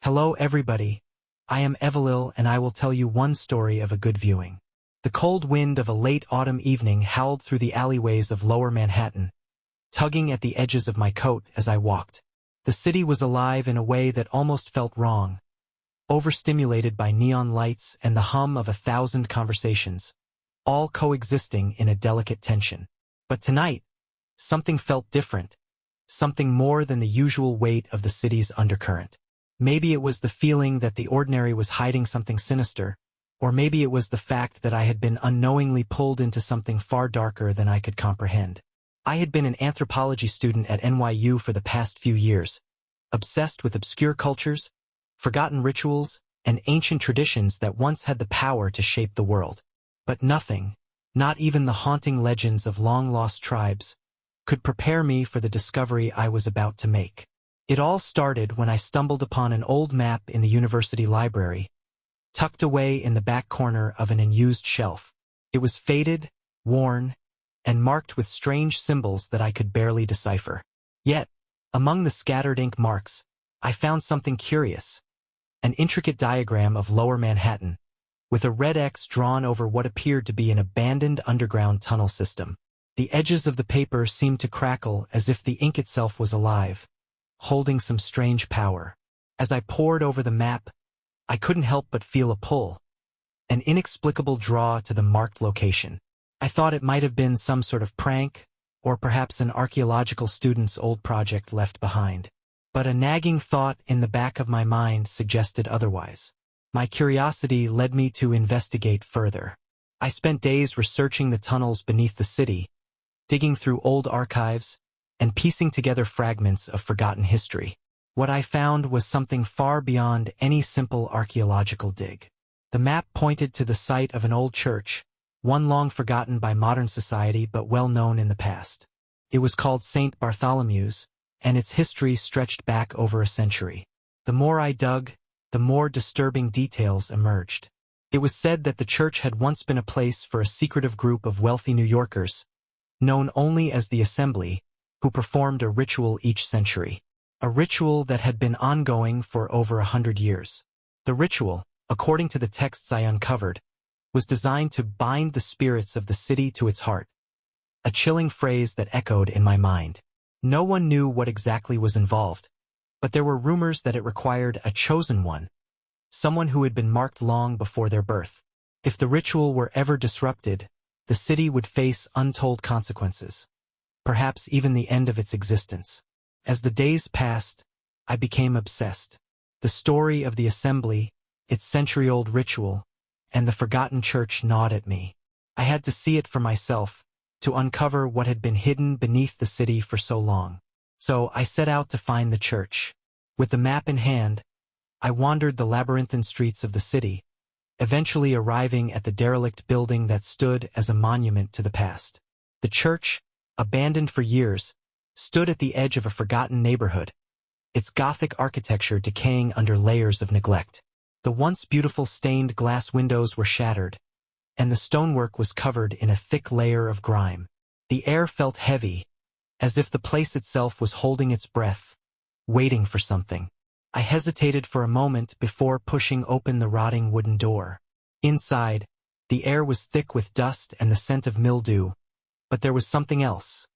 Hello everybody, I am Evelil and I will tell you one story of a good viewing. The cold wind of a late autumn evening howled through the alleyways of lower Manhattan, tugging at the edges of my coat as I walked. The city was alive in a way that almost felt wrong, overstimulated by neon lights and the hum of 1,000 conversations, all coexisting in a delicate tension. But tonight, something felt different, something more than the usual weight of the city's undercurrent. Maybe it was the feeling that the ordinary was hiding something sinister, or maybe it was the fact that I had been unknowingly pulled into something far darker than I could comprehend. I had been an anthropology student at NYU for the past few years, obsessed with obscure cultures, forgotten rituals, and ancient traditions that once had the power to shape the world. But nothing, not even the haunting legends of long-lost tribes, could prepare me for the discovery I was about to make. It all started when I stumbled upon an old map in the university library, tucked away in the back corner of an unused shelf. It was faded, worn, and marked with strange symbols that I could barely decipher. Yet, among the scattered ink marks, I found something curious. An intricate diagram of Lower Manhattan, with a red X drawn over what appeared to be an abandoned underground tunnel system. The edges of the paper seemed to crackle as if the ink itself was alive, holding some strange power. As I pored over the map, I couldn't help but feel a pull, an inexplicable draw to the marked location. I thought it might have been some sort of prank, or perhaps an archaeological student's old project left behind. But a nagging thought in the back of my mind suggested otherwise. My curiosity led me to investigate further. I spent days researching the tunnels beneath the city, digging through old archives, and piecing together fragments of forgotten history. What I found was something far beyond any simple archaeological dig. The map pointed to the site of an old church, one long forgotten by modern society but well known in the past. It was called St. Bartholomew's, and its history stretched back over a century. The more I dug, the more disturbing details emerged. It was said that the church had once been a place for a secretive group of wealthy New Yorkers, known only as the Assembly, who performed a ritual each century. A ritual that had been ongoing for over 100 years. The ritual, according to the texts I uncovered, was designed to bind the spirits of the city to its heart. A chilling phrase that echoed in my mind. No one knew what exactly was involved, but there were rumors that it required a chosen one, someone who had been marked long before their birth. If the ritual were ever disrupted, the city would face untold consequences, perhaps even the end of its existence. As the days passed, I became obsessed. The story of the Assembly, its century-old ritual, and the forgotten church gnawed at me. I had to see it for myself, to uncover what had been hidden beneath the city for so long. So I set out to find the church. With the map in hand, I wandered the labyrinthine streets of the city, eventually arriving at the derelict building that stood as a monument to the past. The church, abandoned for years, stood at the edge of a forgotten neighborhood, its Gothic architecture decaying under layers of neglect. The once beautiful stained glass windows were shattered, and the stonework was covered in a thick layer of grime. The air felt heavy, as if the place itself was holding its breath, waiting for something. I hesitated for a moment before pushing open the rotting wooden door. Inside, the air was thick with dust and the scent of mildew, but there was something else.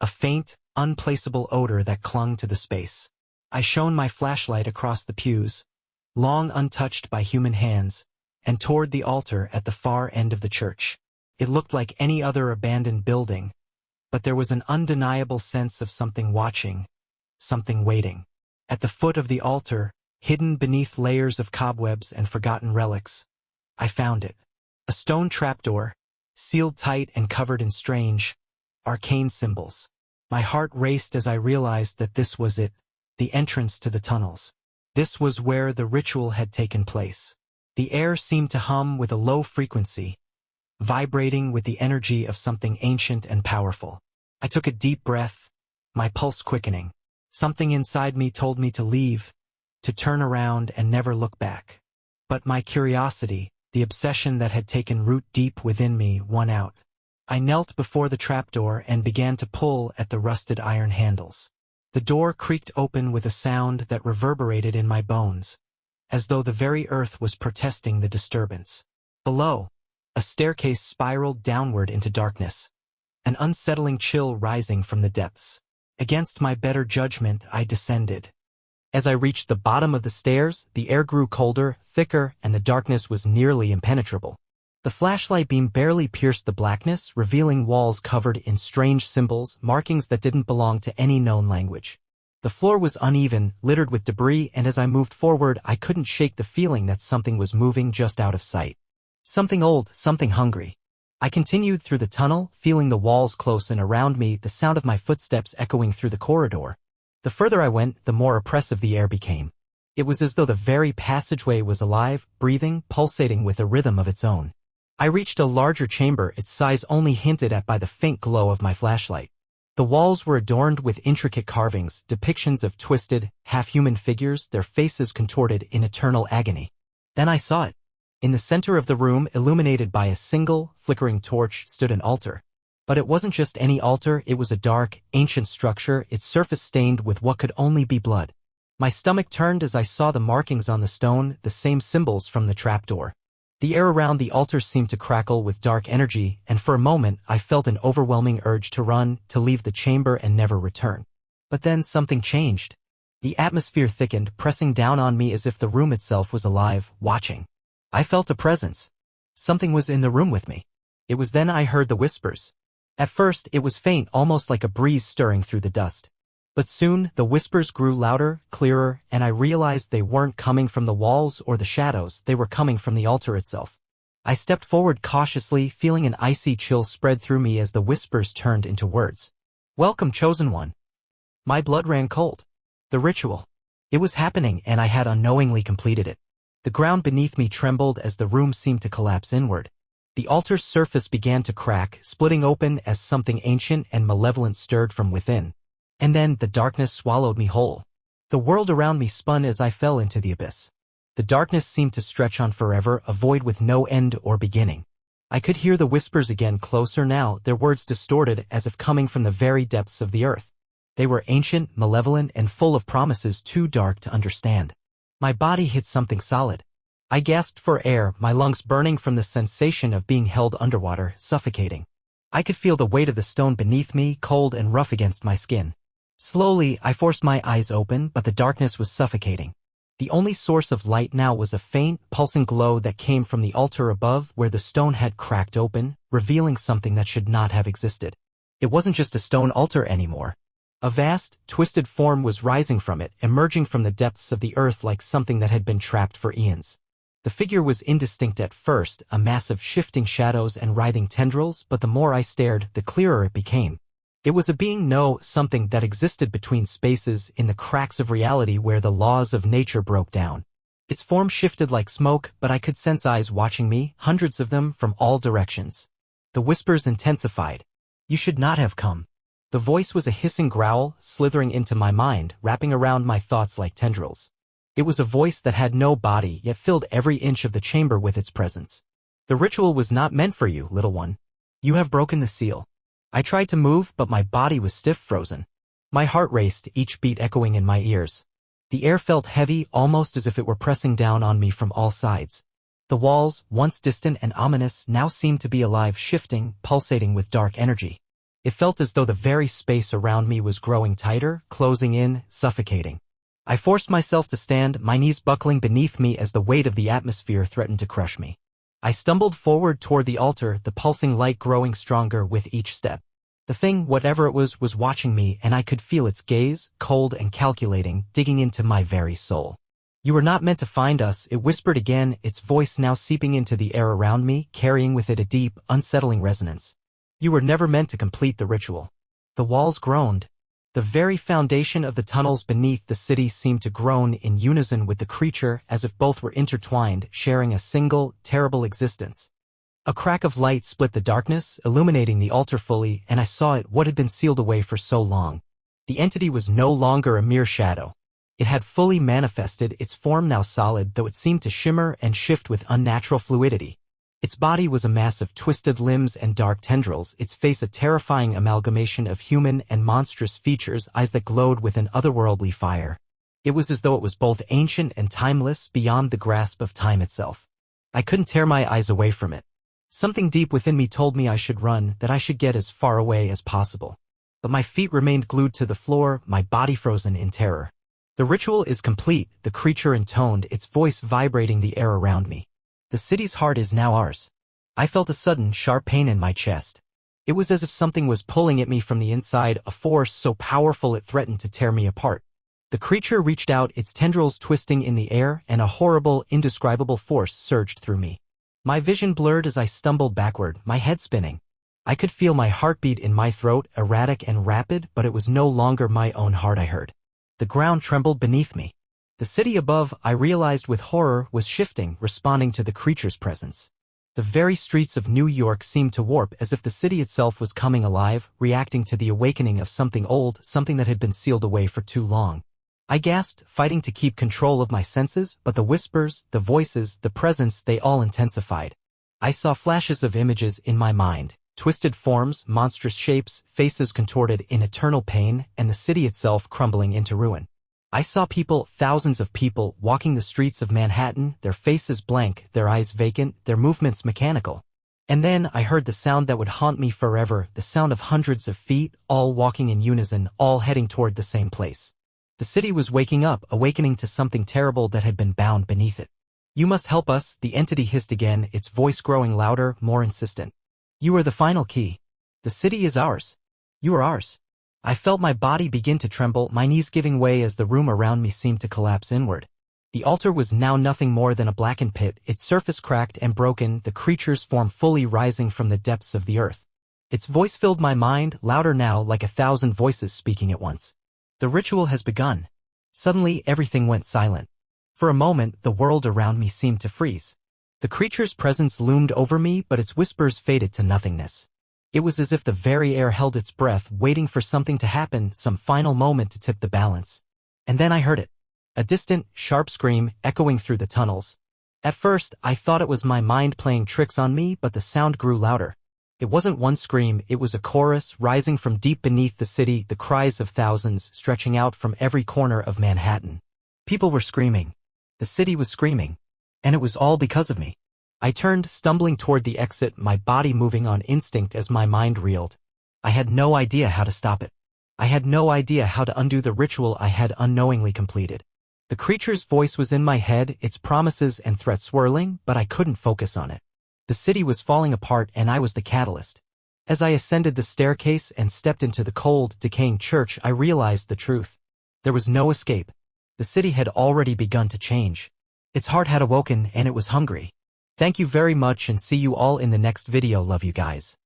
A faint, unplaceable odor that clung to the space. I shone my flashlight across the pews, long untouched by human hands, and toward the altar at the far end of the church. It looked like any other abandoned building, but there was an undeniable sense of something watching, something waiting. At the foot of the altar, hidden beneath layers of cobwebs and forgotten relics, I found it. A stone trapdoor, sealed tight and covered in strange, arcane symbols. My heart raced as I realized that this was it, the entrance to the tunnels. This was where the ritual had taken place. The air seemed to hum with a low frequency, vibrating with the energy of something ancient and powerful. I took a deep breath, my pulse quickening. Something inside me told me to leave, to turn around and never look back. But my curiosity, the obsession that had taken root deep within me, won out. I knelt before the trapdoor and began to pull at the rusted iron handles. The door creaked open with a sound that reverberated in my bones, as though the very earth was protesting the disturbance. Below, a staircase spiraled downward into darkness, an unsettling chill rising from the depths. Against my better judgment, I descended. As I reached the bottom of the stairs, the air grew colder, thicker, and the darkness was nearly impenetrable. The flashlight beam barely pierced the blackness, revealing walls covered in strange symbols, markings that didn't belong to any known language. The floor was uneven, littered with debris, and as I moved forward, I couldn't shake the feeling that something was moving just out of sight. Something old, something hungry. I continued through the tunnel, feeling the walls close in around me, the sound of my footsteps echoing through the corridor. The further I went, the more oppressive the air became. It was as though the very passageway was alive, breathing, pulsating with a rhythm of its own. I reached a larger chamber, its size only hinted at by the faint glow of my flashlight. The walls were adorned with intricate carvings, depictions of twisted, half-human figures, their faces contorted in eternal agony. Then I saw it. In the center of the room, illuminated by a single, flickering torch, stood an altar. But it wasn't just any altar, it was a dark, ancient structure, its surface stained with what could only be blood. My stomach turned as I saw the markings on the stone, the same symbols from the trapdoor. The air around the altar seemed to crackle with dark energy, and for a moment I felt an overwhelming urge to run, to leave the chamber and never return. But then something changed. The atmosphere thickened, pressing down on me as if the room itself was alive, watching. I felt a presence. Something was in the room with me. It was then I heard the whispers. At first, it was faint, almost like a breeze stirring through the dust. But soon, the whispers grew louder, clearer, and I realized they weren't coming from the walls or the shadows, they were coming from the altar itself. I stepped forward cautiously, feeling an icy chill spread through me as the whispers turned into words. "Welcome, chosen one." My blood ran cold. The ritual. It was happening, and I had unknowingly completed it. The ground beneath me trembled as the room seemed to collapse inward. The altar's surface began to crack, splitting open as something ancient and malevolent stirred from within. And then the darkness swallowed me whole. The world around me spun as I fell into the abyss. The darkness seemed to stretch on forever, a void with no end or beginning. I could hear the whispers again, closer now, their words distorted as if coming from the very depths of the earth. They were ancient, malevolent, and full of promises too dark to understand. My body hit something solid. I gasped for air, my lungs burning from the sensation of being held underwater, suffocating. I could feel the weight of the stone beneath me, cold and rough against my skin. Slowly, I forced my eyes open, but the darkness was suffocating. The only source of light now was a faint, pulsing glow that came from the altar above, where the stone had cracked open, revealing something that should not have existed. It wasn't just a stone altar anymore. A vast, twisted form was rising from it, emerging from the depths of the earth like something that had been trapped for eons. The figure was indistinct at first, a mass of shifting shadows and writhing tendrils, but the more I stared, the clearer it became. It was a being, no, something that existed between spaces, in the cracks of reality where the laws of nature broke down. Its form shifted like smoke, but I could sense eyes watching me, hundreds of them from all directions. The whispers intensified. "You should not have come." The voice was a hissing growl, slithering into my mind, wrapping around my thoughts like tendrils. It was a voice that had no body, yet filled every inch of the chamber with its presence. "The ritual was not meant for you, little one. You have broken the seal." I tried to move, but my body was stiff, frozen. My heart raced, each beat echoing in my ears. The air felt heavy, almost as if it were pressing down on me from all sides. The walls, once distant and ominous, now seemed to be alive, shifting, pulsating with dark energy. It felt as though the very space around me was growing tighter, closing in, suffocating. I forced myself to stand, my knees buckling beneath me as the weight of the atmosphere threatened to crush me. I stumbled forward toward the altar, the pulsing light growing stronger with each step. The thing, whatever it was watching me, and I could feel its gaze, cold and calculating, digging into my very soul. "You were not meant to find us," it whispered again, its voice now seeping into the air around me, carrying with it a deep, unsettling resonance. "You were never meant to complete the ritual." The walls groaned. The very foundation of the tunnels beneath the city seemed to groan in unison with the creature, as if both were intertwined, sharing a single, terrible existence. A crack of light split the darkness, illuminating the altar fully, and I saw it, what had been sealed away for so long. The entity was no longer a mere shadow. It had fully manifested, its form now solid, though it seemed to shimmer and shift with unnatural fluidity. Its body was a mass of twisted limbs and dark tendrils, its face a terrifying amalgamation of human and monstrous features, eyes that glowed with an otherworldly fire. It was as though it was both ancient and timeless, beyond the grasp of time itself. I couldn't tear my eyes away from it. Something deep within me told me I should run, that I should get as far away as possible. But my feet remained glued to the floor, my body frozen in terror. The ritual is complete, the creature intoned, its voice vibrating the air around me. The city's heart is now ours. I felt a sudden, sharp pain in my chest. It was as if something was pulling at me from the inside, a force so powerful it threatened to tear me apart. The creature reached out, its tendrils twisting in the air, and a horrible, indescribable force surged through me. My vision blurred as I stumbled backward, my head spinning. I could feel my heartbeat in my throat, erratic and rapid, but it was no longer my own heart I heard. The ground trembled beneath me. The city above, I realized with horror, was shifting, responding to the creature's presence. The very streets of New York seemed to warp, as if the city itself was coming alive, reacting to the awakening of something old, something that had been sealed away for too long. I gasped, fighting to keep control of my senses, but the whispers, the voices, the presence, they all intensified. I saw flashes of images in my mind, twisted forms, monstrous shapes, faces contorted in eternal pain, and the city itself crumbling into ruin. I saw people, thousands of people, walking the streets of Manhattan, their faces blank, their eyes vacant, their movements mechanical. And then I heard the sound that would haunt me forever, the sound of hundreds of feet, all walking in unison, all heading toward the same place. The city was waking up, awakening to something terrible that had been bound beneath it. "You must help us," the entity hissed again, its voice growing louder, more insistent. "You are the final key. The city is ours. You are ours." I felt my body begin to tremble, my knees giving way as the room around me seemed to collapse inward. The altar was now nothing more than a blackened pit, its surface cracked and broken, the creature's form fully rising from the depths of the earth. Its voice filled my mind, louder now, like 1,000 voices speaking at once. "The ritual has begun." Suddenly, everything went silent. For a moment, the world around me seemed to freeze. The creature's presence loomed over me, but its whispers faded to nothingness. It was as if the very air held its breath, waiting for something to happen, some final moment to tip the balance. And then I heard it. A distant, sharp scream, echoing through the tunnels. At first, I thought it was my mind playing tricks on me, but the sound grew louder. It wasn't one scream, it was a chorus, rising from deep beneath the city, the cries of thousands, stretching out from every corner of Manhattan. People were screaming. The city was screaming. And it was all because of me. I turned, stumbling toward the exit, my body moving on instinct as my mind reeled. I had no idea how to stop it. I had no idea how to undo the ritual I had unknowingly completed. The creature's voice was in my head, its promises and threats swirling, but I couldn't focus on it. The city was falling apart and I was the catalyst. As I ascended the staircase and stepped into the cold, decaying church, I realized the truth. There was no escape. The city had already begun to change. Its heart had awoken and it was hungry. Thank you very much and see you all in the next video. Love you guys.